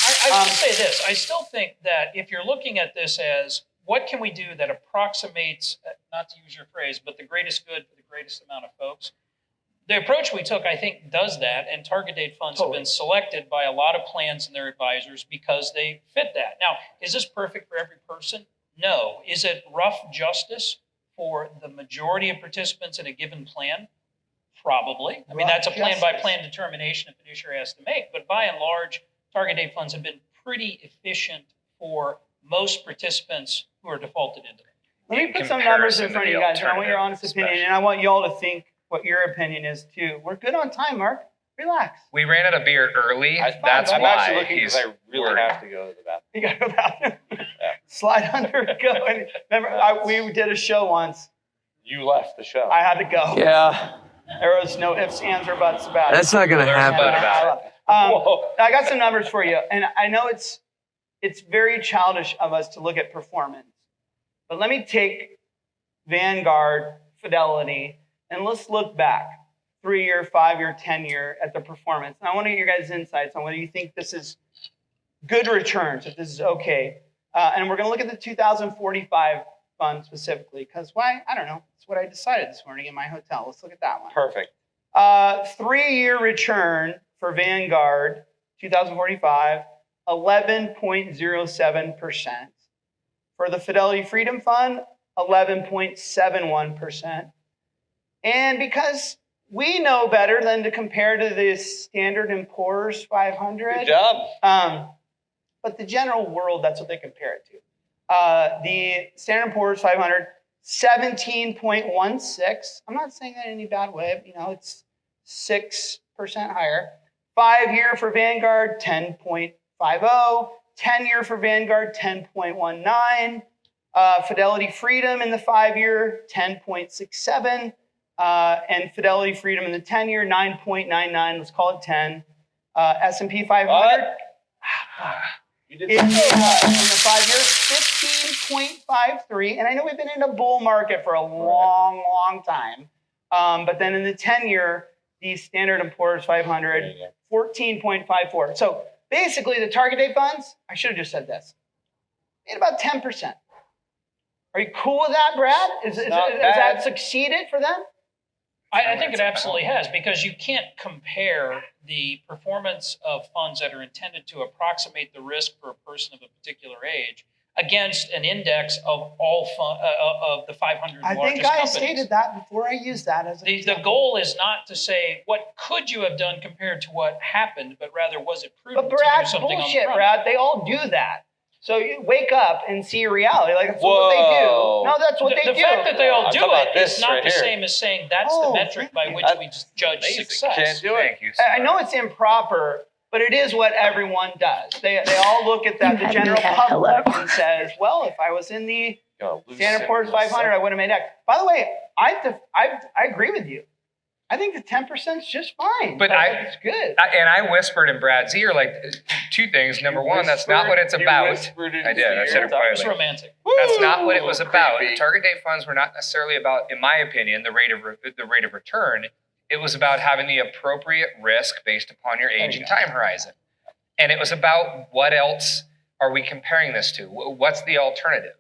I should say this. I still think that if you're looking at this as what can we do that approximates, not to use your phrase, but the greatest good for the greatest amount of folks, the approach we took, I think, does that, and target date funds have been selected by a lot of plans and their advisors because they fit that. Now, is this perfect for every person? No. Is it rough justice for the majority of participants in a given plan? Probably. I mean, that's a plan-by-plan determination a fiduciary has to make, but by and large, target date funds have been pretty efficient for most participants who are defaulted into them. Let me put some numbers in front of you guys, and I want your honest opinion, and I want you all to think what your opinion is too. We're good on time, Mark. Relax. We ran out of beer early. That's I'm why actually looking because I really have to go to the bathroom. You got to go to the bathroom. Slide under, go. And remember, we did a show once. You left the show. I had to go. Yeah. There was no ifs, ands, or buts about it. That's not going to happen. I got some numbers for you, and I know it's very childish of us to look at performance, but let me take Vanguard, Fidelity, and let's look back 3-year, 5-year, 10-year at the performance. And I want to get your guys' insights on whether you think this is good returns, if this is okay. And we're going to look at the 2045 fund specifically, because why? I don't know. It's what I decided this morning in my hotel. Let's look at that one. Perfect. 3-year return for Vanguard, 2045, 11.07%. For the Fidelity Freedom Fund, 11.71%. And because we know better than to compare to the Standard & Poor's 500. Good job. But the general world, that's what they compare it to. The Standard & Poor's 500, 17.16. I'm not saying that in any bad way. You know, it's 6% higher. 5-year for Vanguard, 10.50. 10-year for Vanguard, 10.19. Fidelity Freedom in the 5-year, 10.67. And Fidelity Freedom in the 10-year, 9.99. Let's call it 10. S&P 500. You did In the 5-year, 15.53. And I know we've been in a bull market for a long time. But then in the 10-year, the Standard & Poor's 500, 14.54. So basically, the target date funds, I should have just said this, made about 10%. Are you cool with that, Brad? Has that succeeded for them? I think it absolutely has, because you can't compare the performance of funds that are intended to approximate the risk for a person of a particular age against an index of all of the 500 I largest think I companies. stated that before I used that as an The example. goal is not to say what could you have done compared to what happened, but rather was it prudent But Brad, to do something bullshit, on the front? Brad. They all do that. So you wake up and see reality. Like, that's what they do. No, that's what they do. The fact that they all I'm do talking about it is this not right the here. same as saying that's the metric by which we judge Amazing. success. Can't do it. Thank you. I know it's improper, but it is what everyone does. They all look at that, the general public, and says, well, if I was in the Standard & Poor's 500, I would have made X. By the way, I agree with you. I think the 10% is just fine. But it's good. I whispered in Brad's ear, like, two things. Number one, that's not what it's about. I did. I said it It's quietly. romantic. That's not what it was about. Creepy. Target date funds were not necessarily about, in my opinion, the rate of return. It was about having the appropriate risk based upon your age and time horizon. And it was about what else are we comparing this to? What's the alternative?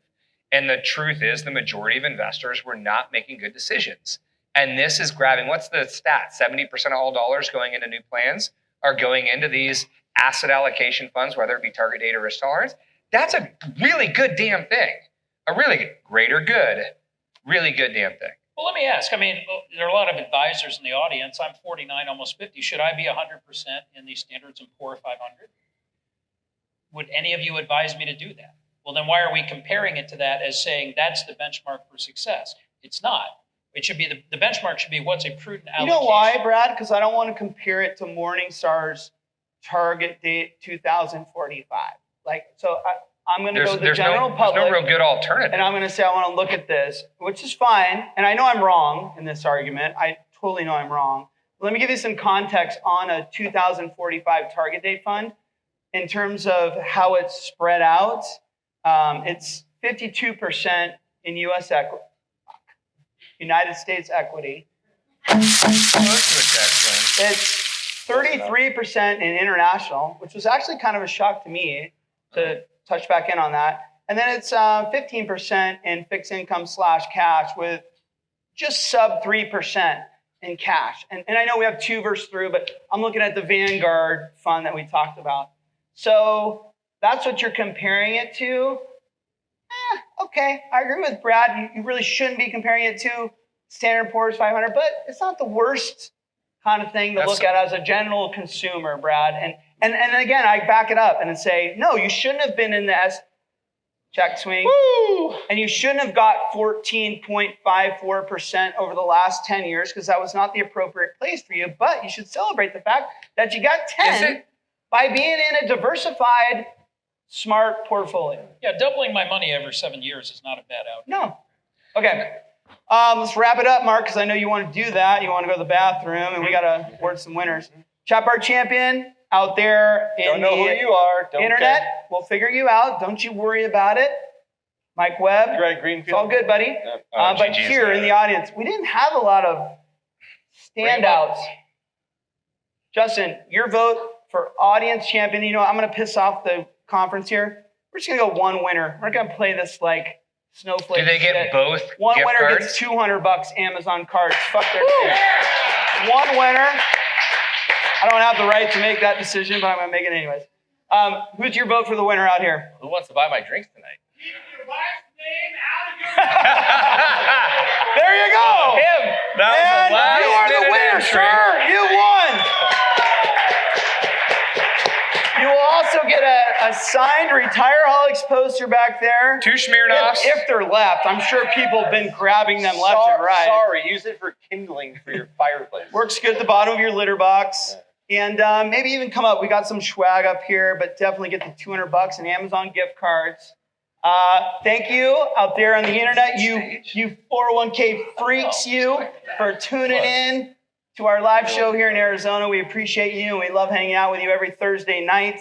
And the truth is, the majority of investors were not making good decisions. And this is grabbing, what's the stat? 70% of all dollars going into new plans are going into these asset allocation funds, whether it be target date or risk tolerance. That's a really good damn thing. A really good, great or good, really good damn thing. Well, let me ask. I mean, there are a lot of advisors in the audience. I'm 49, almost 50. Should I be 100% in the Standards & Poor 500? Would any of you advise me to do that? Well, then why are we comparing it to that as saying that's the benchmark for success? It's not. It should be the benchmark should be what's a prudent allocation. You know why, Brad? Because I don't want to compare it to Morningstar's target date 2045. Like, so I'm going to go to the general public. There's no real good alternative. And I'm going to say I want to look at this, which is fine. And I know I'm wrong in this argument. I totally know I'm wrong. Let me give you some context on a 2045 target date fund in terms of how it's spread out. It's 52% in U.S. equity. United States equity. It's 33% in international, which was actually kind of a shock to me to touch back in on that. And then it's 15% in fixed income / cash with just sub 3% in cash. And I know we have 2 verse through, but I'm looking at the Vanguard fund that we talked about. So that's what you're comparing it to. Okay, I agree with Brad. You really shouldn't be comparing it to Standard & Poor's 500, but it's not the worst kind of thing to look at as a general consumer, Brad. And again, I back it up and say, no, you shouldn't have been in the check swing. Woo! And you shouldn't have got 14.54% over the last 10 years because that was not the appropriate place for you. But you should celebrate the fact that you got 10 by being in a diversified, smart portfolio. Yeah, doubling my money every 7 years is not a bad outcome. No. Okay. Let's wrap it up, Mark, because I know you want to do that. You want to go to the bathroom, and we got to award some winners. Chat bar champion out there in Don't know who you are. Don't internet. care. We'll figure you out. Don't you worry about it. Mike Webb. Greg Greenfield. It's all good, buddy. But here in the audience, we didn't have a lot of standouts. Justin, your vote for audience champion. You know, I'm going to piss off the conference here. We're just going to go one winner. We're not going to play this like snowflake Do they get shit. both One gift winner cards? gets $200 Amazon cards. Fuck their thing. One winner. I don't have the right to make that decision, but I'm going to make it anyways. Who's your vote for the winner out here? Who wants to buy my drinks tonight? There you go. Him. That was the last you are the minute winner entry. sir, you won. You will also get a signed Retireholics poster back there. 2 Smirnoffs. If they're left, I'm sure people have been grabbing them left and right. Sorry, use it for kindling for your fireplace. Works good at the bottom of your litter box. And maybe even come up. We got some swag up here, but definitely get the $200 in Amazon gift cards. Thank you out there on the internet, you 401k freaks, for tuning in to our live show here in Arizona. We appreciate you, and we love hanging out with you every Thursday night.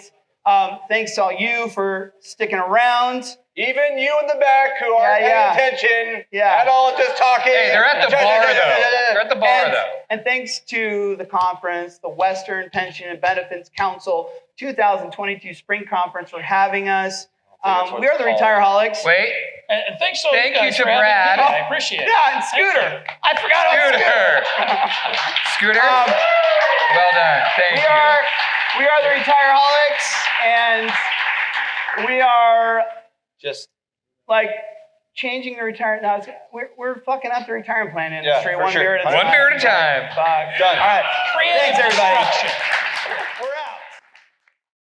Thanks to all you for sticking around. Even you in the back who aren't paying attention at all, just talking. Hey, they're at the bar, though. They're at the bar, though. And thanks to the conference, the Western Pension and Benefits Council 2022 Spring Conference for having us. We are the Retireholics. Wait. And thanks Thank you you guys to for having Brad. me. I appreciate it. Yeah, and Scooter. I forgot about Scooter. Scooter. Well done. Thank you. We are the Retireholics, and we are Just like changing the retirement. No, we're fucking up the retirement plan industry for one sure. beer at a time. One beer at a time. Fuck. Done. All right. Creative Thanks, everybody. destruction.